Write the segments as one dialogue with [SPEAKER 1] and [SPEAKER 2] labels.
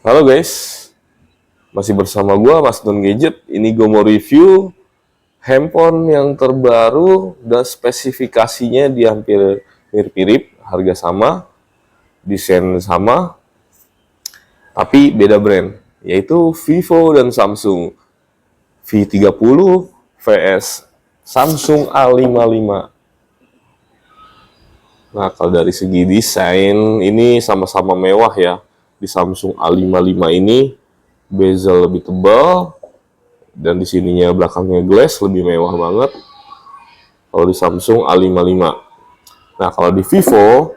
[SPEAKER 1] Halo guys, masih bersama gua Mas Don Gadget. Ini gue mau review handphone yang terbaru dan spesifikasinya di hampir mirip-mirip, harga sama, desain sama, tapi beda brand, yaitu Vivo dan Samsung. V30 vs Samsung A55. Nah, kalau dari segi desain ini sama-sama mewah ya. Di Samsung A55 ini bezel lebih tebal dan di sininya belakangnya glass lebih mewah banget. Kalau di Samsung A55. Nah, kalau di Vivo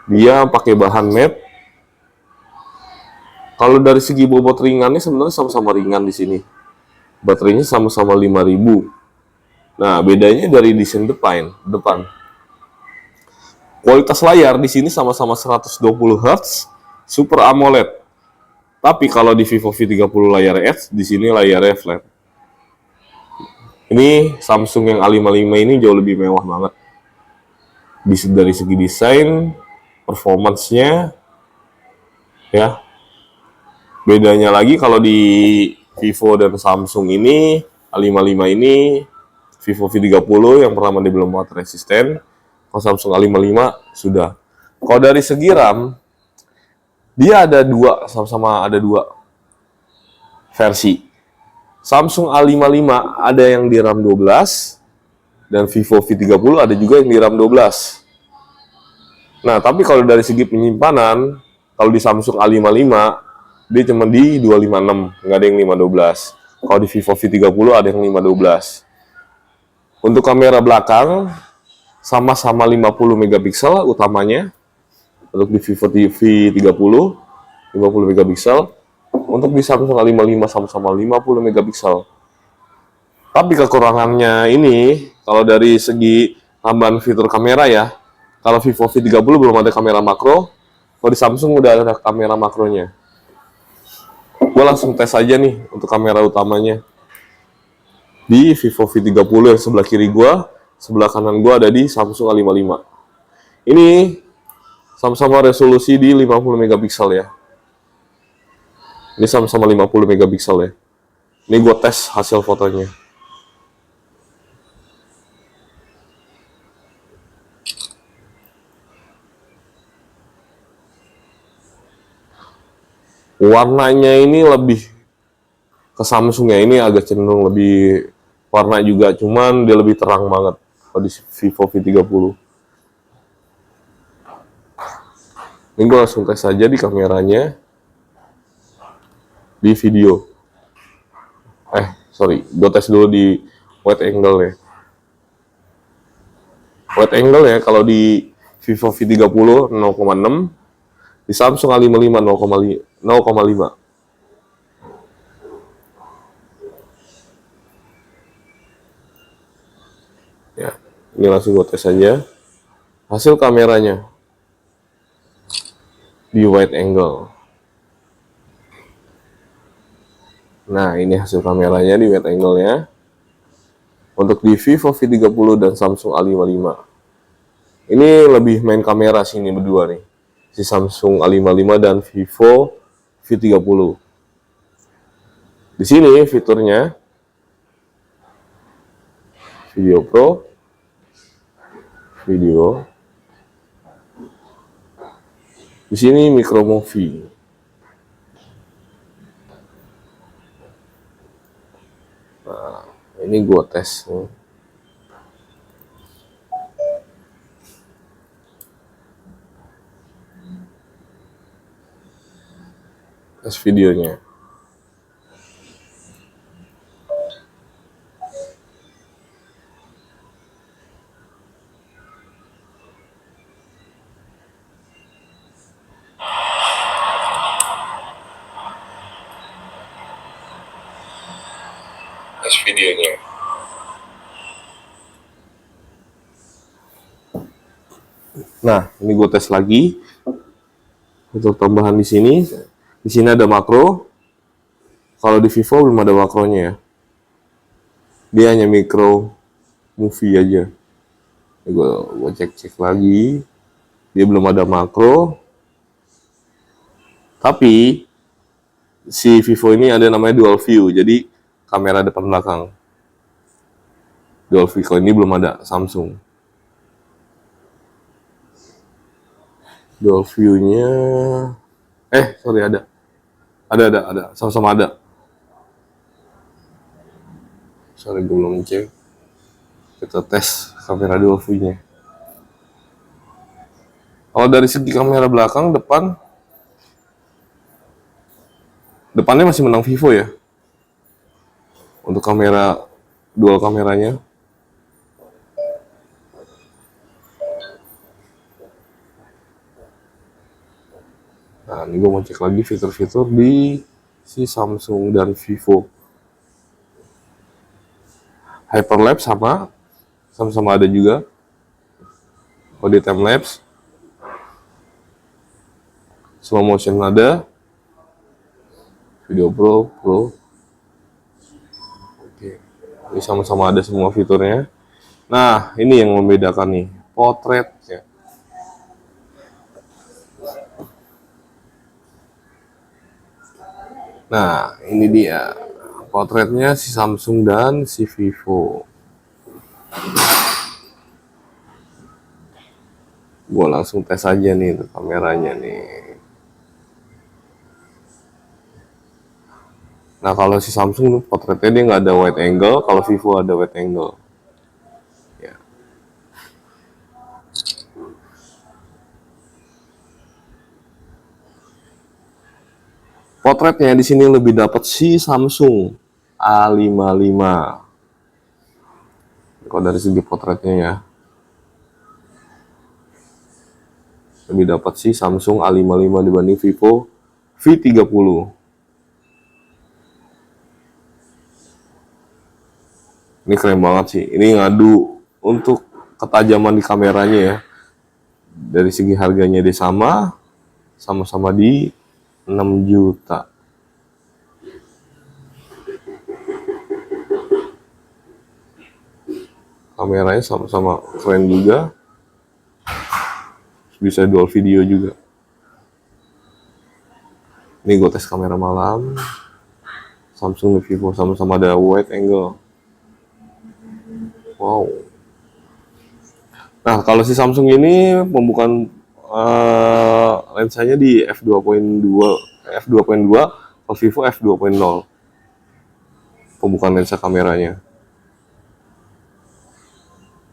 [SPEAKER 1] dia pakai bahan matte. Kalau dari segi bobot ringannya sebenarnya sama-sama ringan di sini. Baterainya sama-sama 5000. Nah, bedanya dari desain depan. Kualitas layar di sini sama-sama 120 Hz Super AMOLED. Tapi kalau di Vivo V30 layar Edge, di sini layarnya flat. Ini Samsung yang A55 ini jauh lebih mewah banget. Dari segi desain, performance-nya, ya. Bedanya lagi kalau di Vivo dan Samsung ini, A55 ini, Vivo V30 yang pertama dia belum water resistant, kalau Samsung A55 sudah. Kalau dari segi RAM, dia ada sama-sama ada dua versi. Samsung A55 ada yang di RAM 12 dan Vivo V30 ada juga yang di RAM 12. Nah, tapi kalau dari segi penyimpanan, kalau di Samsung A55 dia cuma di 256, nggak ada yang 512. Kalau di Vivo V30 ada yang 512. Untuk kamera belakang sama-sama 50 megapiksel utamanya. Untuk di Vivo V30 50 megapiksel. Untuk di Samsung A55 sama-sama 50 megapiksel. Tapi kekurangannya ini, kalau dari segi tambahan fitur kamera ya, kalau Vivo V30 belum ada kamera makro, kalau di Samsung udah ada kamera makronya. Gue langsung tes aja nih untuk kamera utamanya. Di Vivo V30 yang sebelah kiri gue, sebelah kanan gue ada di Samsung A55. Ini sama-sama resolusi di 50 megapiksel ya. Ini sama-sama 50 megapiksel ya. Ini gue tes hasil fotonya. Warnanya ini lebih ke Samsung ya. Ini agak cenderung lebih warna juga. Cuman dia lebih terang banget kalau di Vivo V30. Ini gue langsung tes aja di kameranya. Di video. Gue tes dulu di wide angle ya. Wide angle ya, kalau di Vivo V30 0,6, di Samsung A55 0,5. Ya, ini langsung gue tes aja. Hasil kameranya di wide angle. Nah, ini hasil kameranya di wide angle-nya. Untuk di Vivo V30 dan Samsung A55. Ini lebih main kamera sini berdua nih. Si Samsung A55 dan Vivo V30. Di sini fiturnya Video Pro, video. Di sini Micro Movie. Nah, ini gua tes nih. Tes videonya. Tes videonya. Nah, ini gue tes lagi. Untuk tambahan di sini. Di sini ada makro. Kalau di Vivo belum ada makronya ya. Dia hanya micro movie aja. Gue cek lagi. Dia belum ada makro. Tapi si Vivo ini ada namanya dual view, jadi kamera depan belakang. Dual view kalau ini belum ada Samsung. Dual view-nya sorry ada. Ada. Sama-sama ada. Sorry gue belum cek. Kita tes kamera dual view-nya. Kalau dari segi kamera belakang depannya masih menang Vivo ya. Untuk kamera dual kameranya. Nah, ini gue mau cek lagi fitur-fitur di si Samsung dan Vivo. Hyperlapse sama-sama ada juga. Audio time lapse, slow motion ada, video pro. Oke, ini sama-sama ada semua fiturnya. Nah, ini yang membedakan nih, potretnya. Nah, ini dia potretnya si Samsung dan si Vivo. Gue langsung tes aja nih untuk kameranya nih. Nah, kalau si Samsung potretnya dia nggak ada wide angle, kalau Vivo ada wide angle. Ya. Potretnya di sini lebih dapat si Samsung A55. Kalau dari segi potretnya ya, lebih dapat si Samsung A55 dibanding Vivo V30. Ini keren banget sih. Ini ngadu untuk ketajaman di kameranya ya. Dari segi harganya dia sama-sama di 6 juta. Kameranya sama-sama keren juga. Bisa dual video juga. Ini gue tes kamera malam. Samsung dan Vivo sama-sama ada wide angle. Wow. Nah, kalau si Samsung ini pembukaan lensanya di f2.2, kalau Vivo f2.0. Pembukaan lensa kameranya.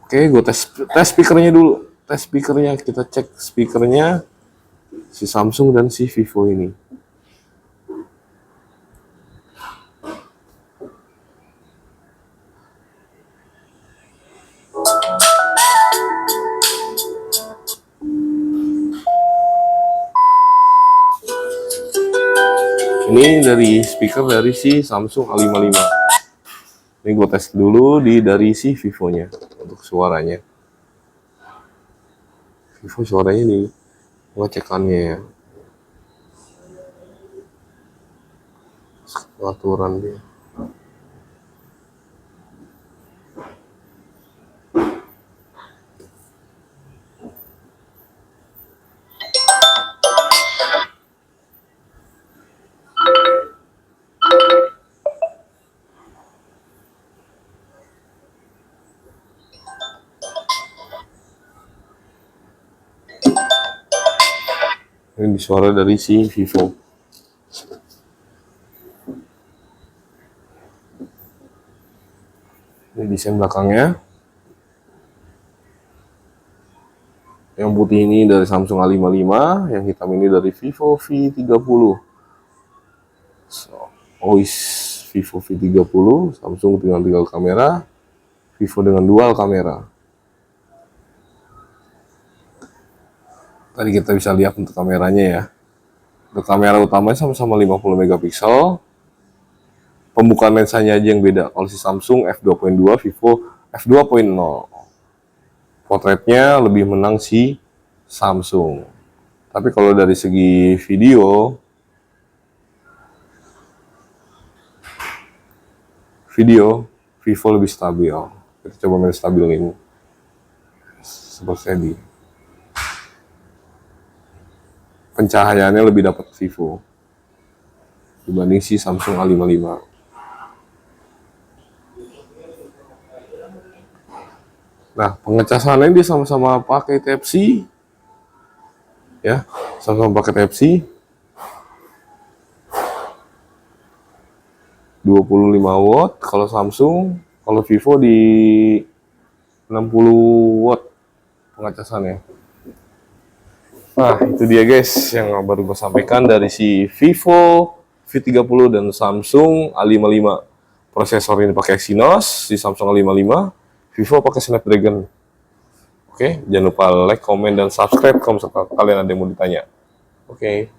[SPEAKER 1] Oke, gue tes speakernya dulu. Tes speakernya, kita cek speakernya si Samsung dan si Vivo ini. Ini dari speaker dari si Samsung A55. Ini gue tes dulu dari si Vivo-nya untuk suaranya. Vivo suaranya nih, ngecekannya ya. Aturan dia. Ini suara dari si Vivo. Ini desain belakangnya. Yang putih ini dari Samsung A55, yang hitam ini dari Vivo V30. Vivo V30, Samsung dengan tinggal kamera, Vivo dengan dual kamera. Tadi kita bisa lihat untuk kameranya ya. Untuk kamera utamanya sama-sama 50 megapiksel. Pembukaan lensanya aja yang beda. Kalau si Samsung f2.2, Vivo f2.0. Potretnya lebih menang si Samsung. Tapi kalau dari segi video Vivo lebih stabil. Kita coba main stabil ini. Seperti tadi. pencahayaannya lebih dapat Vivo dibanding si Samsung A55. Nah, pengecasannya dia sama-sama pakai Type-C, ya, sama-sama pakai Type-C. 25 watt kalau Samsung, kalau Vivo di 60 watt pengecasannya. Nah, itu dia guys yang baru gue sampaikan dari si Vivo V30 dan Samsung A55. Prosesor ini pakai Exynos, si Samsung A55, Vivo pakai Snapdragon. Oke, jangan lupa like, komen, dan subscribe kalau misalkan kalian ada yang mau ditanya. Oke.